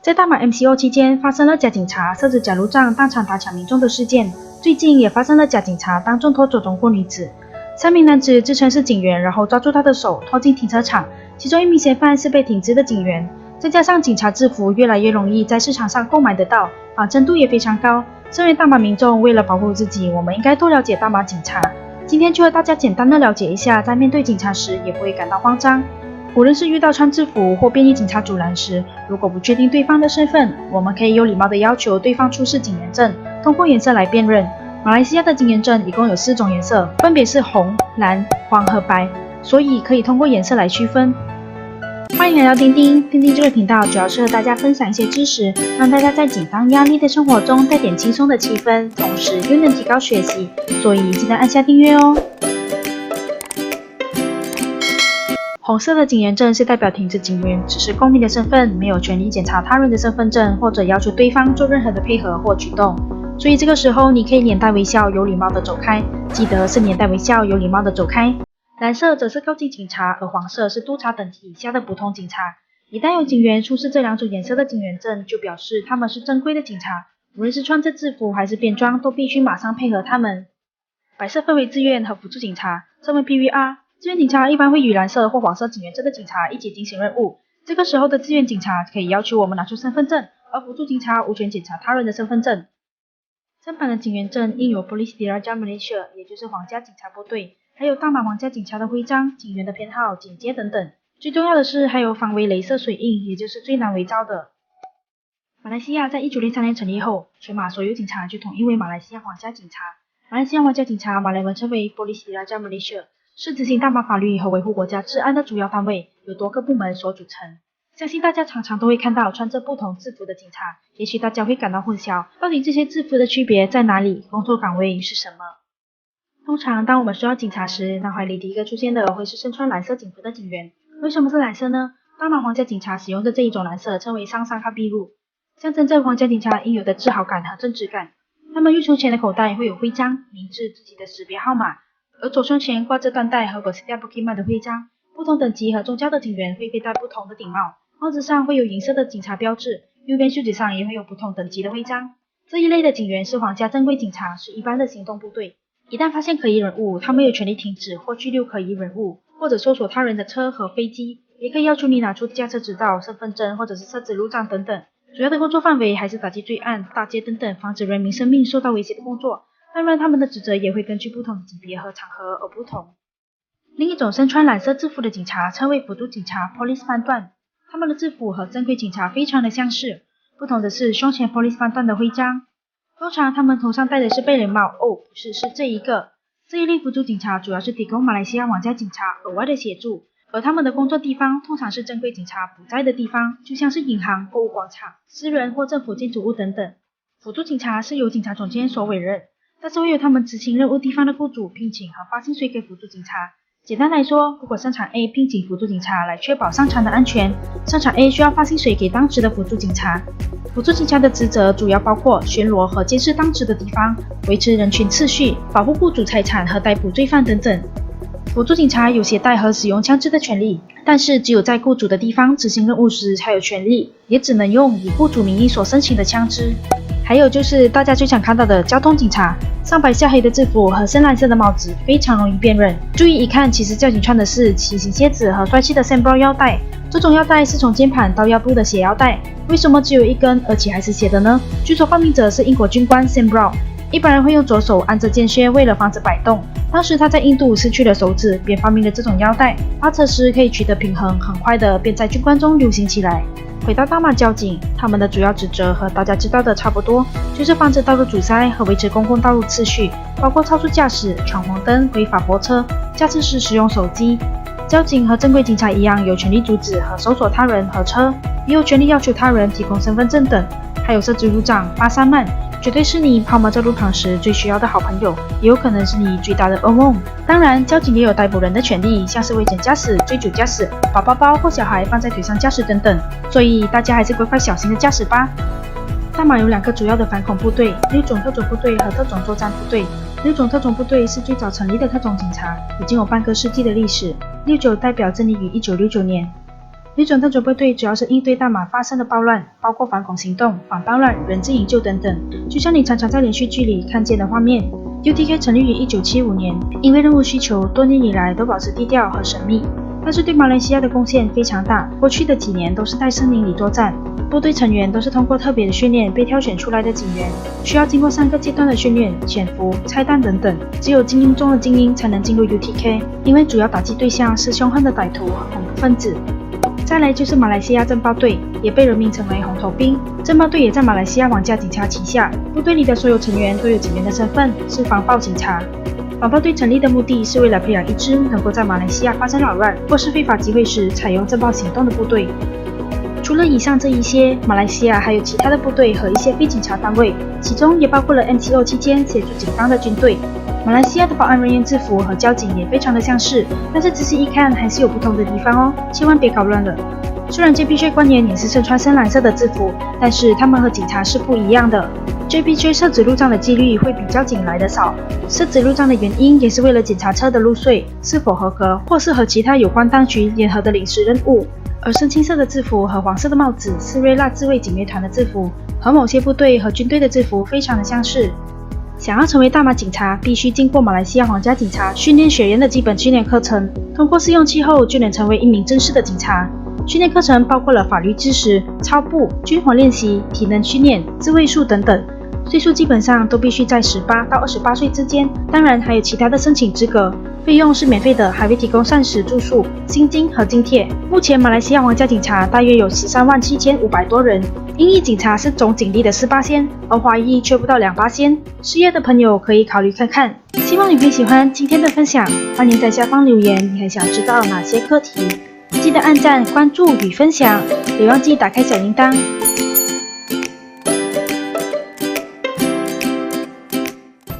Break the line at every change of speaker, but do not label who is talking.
在大马 MCO 期间，发生了假警察设置假路障当场打抢民众的事件。最近也发生了假警察当众拖走中国女子。3名男子自称是警员，然后抓住她的手拖进停车场，其中1名嫌犯是被停职的警员。再加上警察制服越来越容易在市场上购买得到，仿真度也非常高。身为大马民众，为了保护自己，我们应该多了解大马警察。今天就和大家简单的了解一下，在面对警察时也不会感到慌张。无论是遇到穿制服或便衣警察阻拦时，如果不确定对方的身份，我们可以有礼貌的要求对方出示警员证，通过颜色来辨认。马来西亚的警员证一共有4种颜色，分别是红、蓝、黄和白，所以可以通过颜色来区分。欢迎来到钉钉，钉钉这个频道主要是和大家分享一些知识，让大家在紧张压力的生活中带点轻松的气氛，同时又能提高学习，所以记得按下订阅哦。红色的警员证是代表停职警员只是公民的身份，没有权利检查他人的身份证或者要求对方做任何的配合或举动，所以这个时候你可以脸带微笑，有礼貌的走开，记得是脸带微笑，有礼貌的走开。蓝色则是高级警察，而黄色是督察等级以下的普通警察。一旦有警员出示这2种颜色的警员证，就表示他们是正规的警察，无论是穿着制服还是便装，都必须马上配合他们。白色分为志愿和辅助警察，称为 PVR。志愿警察一般会与蓝色或黄色警员证的警察一起进行任务，这个时候的志愿警察可以要求我们拿出身份证，而辅助警察无权检查他人的身份证。正版的警员证印有 Polis Diraja Malaysia， 也就是皇家警察部队，还有大马皇家警察的徽章、警员的编号、警戒等等。最重要的是还有防伪镭射水印，也就是最难伪造的。马来西亚在1903年成立后，全马所有警察就统一为马来西亚皇家警察。马来西亚皇家警察马来文称为 Polis Diraja Malaysia， 是执行大马法律和维护国家治安的主要单位，由多个部门所组成。相信大家常常都会看到穿着不同制服的警察，也许大家会感到混淆，到底这些制服的区别在哪里？工作岗位是什么？通常当我们说到警察时，脑海里第一个出现的会是身穿蓝色警服的警员。为什么是蓝色呢？大马皇家警察使用的这一种蓝色称为桑桑卡比鲁，象征着皇家警察应有的自豪感和正直感。他们右胸前的口袋会有徽章、名字、自己的识别号码，而左胸前挂着缎带和 Bersedia Bukit 的徽章。不同等级和宗教的警员会佩戴不同的顶帽，帽子上会有银色的警察标志，右边袖子上也会有不同等级的徽章。这一类的警员是皇家正规警察，是一般的行动部队。一旦发现可疑人物，他们有权利停止或拘留可疑人物，或者搜索他人的车和飞机，也可以要求你拿出驾车执照、身份证或者是设置路障等等。主要的工作范围还是打击罪案、打劫等等，防止人民生命受到威胁的工作。当然，他们的职责也会根据不同的级别和场合而不同。另一种身穿蓝色制服的警察称为辅助警察 Police 判断，他们的制服和正规警察非常的相似，不同的是胸前 Police 判断的徽章。通常他们头上戴的是贝雷帽，不是，是这一个。这一类辅助警察主要是提供马来西亚皇家警察额外的协助，而他们的工作地方通常是正规警察不在的地方，就像是银行、购物广场、私人或政府建筑物等等。辅助警察是由警察总监所委任，但是会由他们执行任务地方的雇主聘请和发薪水给辅助警察。简单来说，如果商场 A 聘请辅助警察来确保商场的安全，商场 A 需要发薪水给当值的辅助警察。辅助警察的职责主要包括巡逻和监视当值的地方，维持人群秩序，保护雇主财产和逮捕罪犯等等。辅助警察有携带和使用枪支的权利，但是只有在雇主的地方执行任务时才有权利，也只能用以雇主名义所申请的枪支。还有就是大家最常看到的交通警察，上白下黑的制服和深蓝色的帽子非常容易辨认，注意一看，其实交警穿的是骑行鞋子和帅气的 Sembro 腰带，这种腰带是从肩盘到腰部的斜腰带，为什么只有一根而且还是斜的呢？据说发明者是英国军官 Sembro， 一般人会用左手按着肩靴，为了防止摆动。当时他在印度失去了手指，便发明了这种腰带，发车时可以取得平衡，很快的便在军官中流行起来。回到大马交警，他们的主要职责和大家知道的差不多，就是防止道路阻塞和维持公共道路秩序，包括超速驾驶、闯红灯、违法泊车、驾驶时使用手机。交警和正规警察一样，有权利阻止和搜索他人和车，也有权利要求他人提供身份证等，还有设置路障、发散慢，绝对是你抛锚在路旁时最需要的好朋友，也有可能是你最大的噩梦。当然，交警也有逮捕人的权利，像是危险驾驶、醉酒驾驶、把包包或小孩放在腿上驾驶等等，所以大家还是乖乖小心的驾驶吧。大马有2个主要的反恐部队，六种特种部队和特种作战部队。六种特种部队是最早成立的特种警察，已经有半个世纪的历史。69代表成立于1969年。女准特种部队主要是应对大马发生的暴乱，包括反恐行动、反暴乱、人质营救等等。就像你常常在连续剧里看见的画面。UTK 成立于1975年，因为任务需求，多年以来都保持低调和神秘。但是对马来西亚的贡献非常大，过去的几年都是在森林里作战。部队成员都是通过特别的训练被挑选出来的警员，需要经过3个阶段的训练、潜伏、拆弹等等。只有精英中的精英才能进入 UTK， 因为主要打击对象是凶悍的歹徒和恐怖分子。再来就是马来西亚政报队，也被人名称为红头兵。政报队也在马来西亚皇家警察旗下，部队里的所有成员都有警员的身份，是防暴警察。防暴队成立的目的是为了培养一支能够在马来西亚发生扰乱或是非法集会时采用政报行动的部队。除了以上这一些，马来西亚还有其他的部队和一些非警察单位，其中也包括了 MCO 期间协助警方的军队。马来西亚的保安人员制服和交警也非常的相似，但是仔细一看还是有不同的地方哦，千万别搞乱了。虽然 JPJ 官员也是身穿深蓝色的制服，但是他们和警察是不一样的。JPJ 设置路障的几率会比交警来得少，设置路障的原因也是为了检查车的路税是否合格，或是和其他有关当局联合的临时任务。而深青色的制服和黄色的帽子是瑞拉自卫警乐团的制服，和某些部队和军队的制服非常的相似。想要成为大马警察，必须经过马来西亚皇家警察训练学院的基本训练课程，通过试用期后就能成为一名正式的警察。训练课程包括了法律知识、操步、军火练习、体能训练、自卫术等等。岁数基本上都必须在18到28岁之间，当然还有其他的申请资格。费用是免费的，还会提供膳食住宿、薪金和津贴。目前马来西亚皇家警察大约有137500多人，英裔警察是总警力的4%，而华裔却不到2%。失业的朋友可以考虑看看。希望你会喜欢今天的分享，欢迎在下方留言，你还想知道哪些课题？记得按赞、关注与分享，别忘记打开小铃铛。